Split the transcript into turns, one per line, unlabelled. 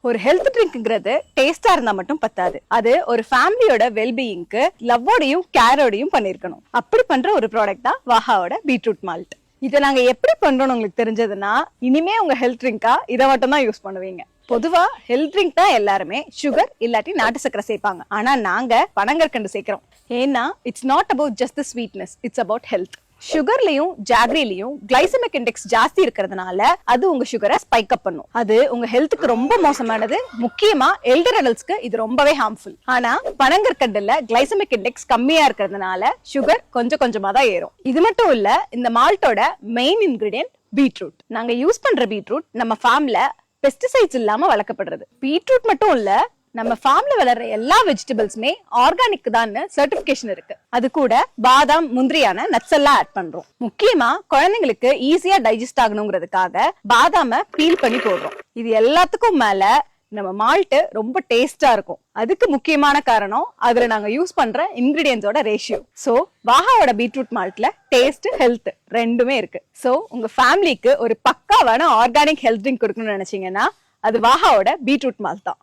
ஒரு ஹெல்த் ட்ரிங்க்ங்கிறது டேஸ்டா இருந்தா மட்டும் பத்தாது. அது ஒரு ஃபேமிலியோட வெல்பீயிங்க்கு லவ்வோடையும் கேரோடையும் பண்ணிருக்கணும். அப்படி பண்ற ஒரு ப்ராடக்ட் தான் வாஹாவோட பீட்ரூட் மால்ட். இதை நாங்க எப்படி பண்றோம்னு உங்களுக்கு தெரிஞ்சதுன்னா இனிமே உங்க ஹெல்த் ட்ரிங்கா இதை மட்டும் தான் யூஸ் பண்ணுவீங்க. பொதுவா ஹெல்த் ட்ரிங்க் தான் எல்லாருமே சுகர் இல்லாட்டி நாட்டு சக்கரை சேர்ப்பாங்க. ஆனா நாங்க பனங்கற்கண்டு சேர்க்கிறோம். ஏன்னா it's not about just the sweetness, it's about health. சுகர்லயும் ஜாகரிலையும் கிளைசமிக் இண்டெக்ஸ் ஜாஸ்தி இருக்கிறதுனால அது உங்க சுகரை ஸ்பைக் அப் பண்ணும். அது உங்க ஹெல்த்துக்கு ரொம்ப மோசமானது. முக்கியமா எல்டர் அடல்ட்ஸ்க்கு இது ரொம்பவே ஹார்ம்ஃபுல். ஆனா பனங்கற்கண்டுல கிளைசமிக் இண்டெக்ஸ் கம்மியா இருக்கிறதுனால சுகர் கொஞ்சம் கொஞ்சமா தான் ஏறும். இது மட்டும் இல்ல, இந்த மால்ட்டோட மெயின் இன்கிரிடியன்ட் பீட்ரூட். நாங்க யூஸ் பண்ற பீட்ரூட் நம்ம ஃபார்ம்ல பெஸ்டிசைட்ஸ் இல்லாம வளர்க்கப்படுறது. பீட்ரூட் மட்டும் இல்ல, நம்ம ஃபார்ம்ல வளர்ற எல்லா வெஜிடபிள்ஸ்மே ஆர்கானிக் தான் சர்டிபிகேஷன் இருக்கு. அது கூட பாதாம் முந்திரியான நட்ஸ் எல்லாம் ஆட் பண்றோம். முக்கியமா குழந்தைங்களுக்கு ஈஸியா டைஜஸ்ட் ஆகணுங்கிறதுக்காக பாதாம பீல் பண்ணி போடுறோம். இது எல்லாத்துக்கும் மேல நம்ம மால்ட் ரொம்ப டேஸ்டா இருக்கும். அதுக்கு முக்கியமான காரணம் அதுல நாங்க யூஸ் பண்ற இன்கிரிடியன்ஸோட ரேஷியோ. சோ வாஹாவோட பீட்ரூட் மால்ட்ல டேஸ்ட் ஹெல்த் ரெண்டுமே இருக்கு. சோ உங்க ஃபேமிலிக்கு ஒரு பக்காவான ஆர்கானிக் ஹெல்த் ட்ரிங்க் கொடுக்கணும்னு நினைச்சீங்கன்னா அது வாஹாவோட பீட்ரூட் மால்ட் தான்.